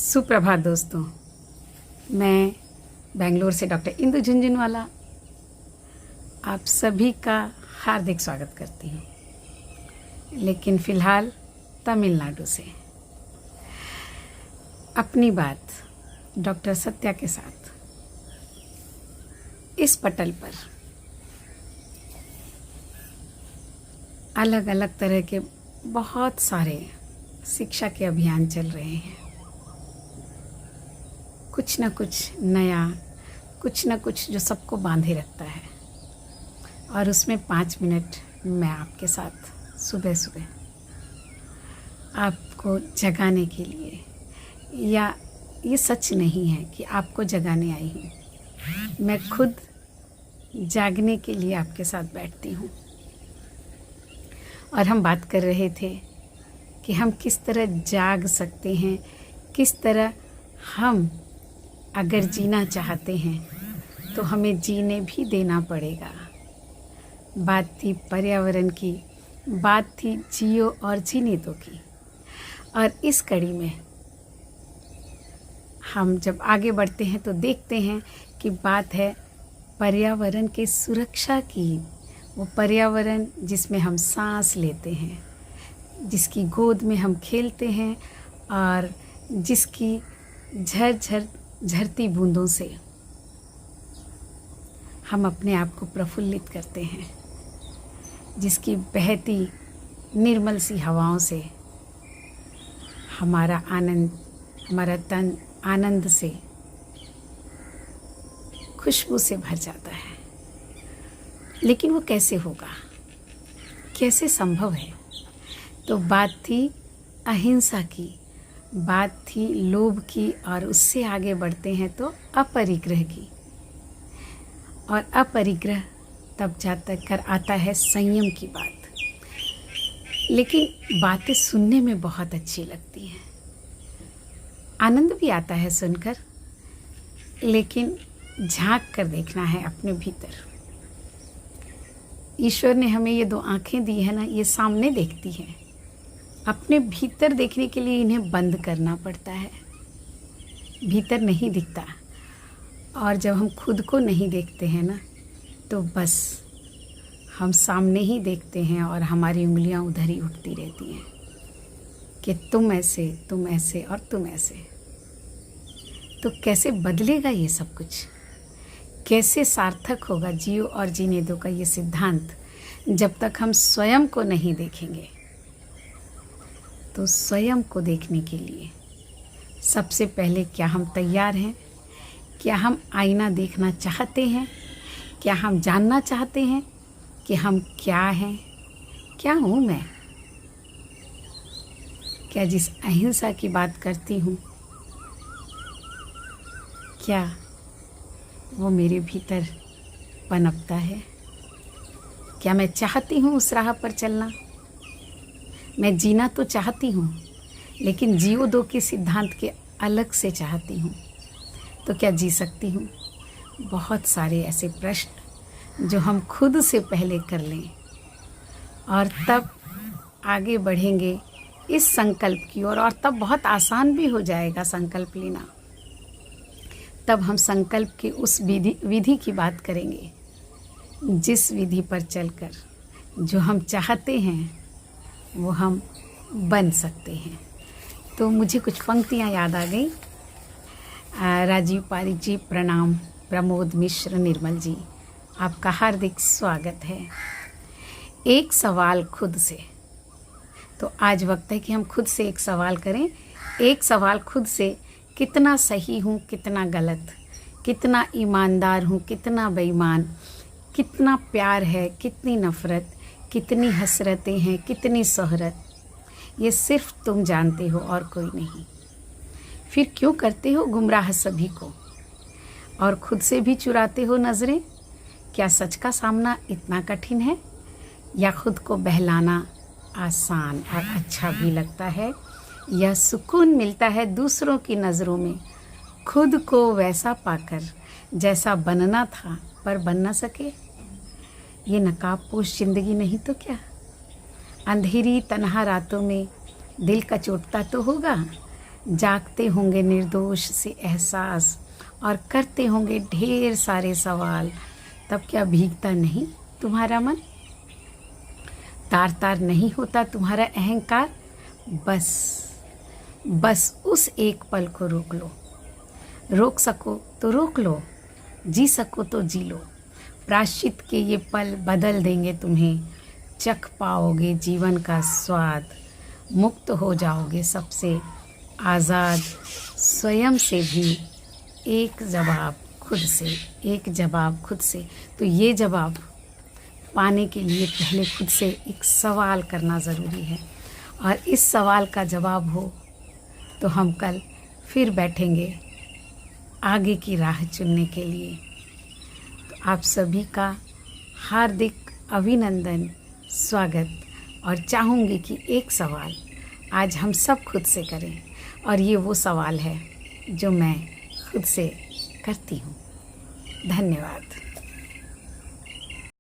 सुप्रभात दोस्तों, मैं बेंगलोर से डॉक्टर इंदु झुंझुनवाला आप सभी का हार्दिक स्वागत करती हूँ, लेकिन फ़िलहाल तमिलनाडु से। अपनी बात डॉक्टर सत्या के साथ इस पटल पर अलग अलग तरह के बहुत सारे शिक्षा के अभियान चल रहे हैं। कुछ न कुछ नया, कुछ न कुछ जो सबको बांधे रखता है, और उसमें 5 मिनट मैं आपके साथ सुबह सुबह आपको जगाने के लिए, या ये सच नहीं है कि आपको जगाने आई हूँ, मैं खुद जागने के लिए आपके साथ बैठती हूँ। और हम बात कर रहे थे कि हम किस तरह जाग सकते हैं, किस तरह हम अगर जीना चाहते हैं तो हमें जीने भी देना पड़ेगा। बात थी पर्यावरण की, बात थी जियो और जीने दो की। और इस कड़ी में हम जब आगे बढ़ते हैं तो देखते हैं कि बात है पर्यावरण की सुरक्षा की। वो पर्यावरण जिसमें हम सांस लेते हैं, जिसकी गोद में हम खेलते हैं, और जिसकी झरती बूंदों से हम अपने आप को प्रफुल्लित करते हैं, जिसकी बहती निर्मल सी हवाओं से हमारा तन आनंद से, खुशबू से भर जाता है। लेकिन वो कैसे होगा, कैसे संभव है? तो बात थी अहिंसा की, बात थी लोभ की, और उससे आगे बढ़ते हैं तो अपरिग्रह की। और अपरिग्रह तब जाकर कर आता है संयम की बात। लेकिन बातें सुनने में बहुत अच्छी लगती हैं, आनंद भी आता है सुनकर, लेकिन झांक कर देखना है अपने भीतर। ईश्वर ने हमें ये 2 आँखें दी है ना, ये सामने देखती हैं। अपने भीतर देखने के लिए इन्हें बंद करना पड़ता है, भीतर नहीं दिखता। और जब हम खुद को नहीं देखते हैं ना, तो बस हम सामने ही देखते हैं और हमारी उंगलियां उधर ही उठती रहती हैं कि तुम ऐसे, तुम ऐसे और तुम ऐसे। तो कैसे बदलेगा ये सब कुछ? कैसे सार्थक होगा जियो और जीने दो का ये सिद्धांत, जब तक हम स्वयं को नहीं देखेंगे? तो स्वयं को देखने के लिए सबसे पहले क्या हम तैयार हैं? क्या हम आईना देखना चाहते हैं? क्या हम जानना चाहते हैं कि हम क्या हैं? क्या हूँ मैं? क्या जिस अहिंसा की बात करती हूँ, क्या वो मेरे भीतर पनपता है? क्या मैं चाहती हूँ उस राह पर चलना? मैं जीना तो चाहती हूँ, लेकिन जियो दो के सिद्धांत के अलग से चाहती हूँ। तो क्या जी सकती हूँ? बहुत सारे ऐसे प्रश्न जो हम खुद से पहले कर लें, और तब आगे बढ़ेंगे इस संकल्प की ओर। और तब बहुत आसान भी हो जाएगा संकल्प लेना। तब हम संकल्प की उस विधि की बात करेंगे, जिस विधि पर चलकर जो हम चाहते हैं वो हम बन सकते हैं। तो मुझे कुछ पंक्तियाँ याद आ गई। राजीव पारिक जी प्रणाम, प्रमोद मिश्र निर्मल जी, आपका हार्दिक स्वागत है। एक सवाल खुद से। तो आज वक्त है कि हम खुद से एक सवाल करें। एक सवाल खुद से, कितना सही हूँ, कितना गलत, कितना ईमानदार हूँ, कितना बेईमान, कितना प्यार है, कितनी नफ़रत, कितनी हसरतें हैं, कितनी शोहरत, ये सिर्फ तुम जानते हो और कोई नहीं। फिर क्यों करते हो गुमराह सभी को, और खुद से भी चुराते हो नज़रें? क्या सच का सामना इतना कठिन है, या खुद को बहलाना आसान और अच्छा भी लगता है? यह सुकून मिलता है दूसरों की नज़रों में, खुद को वैसा पाकर जैसा बनना था पर बन न सके? ये नकाबपोश ज़िंदगी नहीं तो क्या? अंधेरी तन्हा रातों में दिल का चोटता तो होगा, जागते होंगे निर्दोष से एहसास और करते होंगे ढेर सारे सवाल, तब क्या भीगता नहीं तुम्हारा मन? तार तार नहीं होता तुम्हारा अहंकार? बस उस एक पल को रोक लो। रोक सको तो रोक लो, जी सको तो जी लो। प्रायश्चित के ये पल बदल देंगे तुम्हें, चख पाओगे जीवन का स्वाद, मुक्त हो जाओगे सबसे आज़ाद, स्वयं से भी एक जवाब खुद से, एक जवाब खुद से। तो ये जवाब पाने के लिए पहले खुद से एक सवाल करना ज़रूरी है, और इस सवाल का जवाब हो तो हम कल फिर बैठेंगे आगे की राह चुनने के लिए। तो आप सभी का हार्दिक अभिनंदन, स्वागत, और चाहूँगी कि एक सवाल आज हम सब खुद से करें, और ये वो सवाल है जो मैं खुद से करती हूँ। धन्यवाद।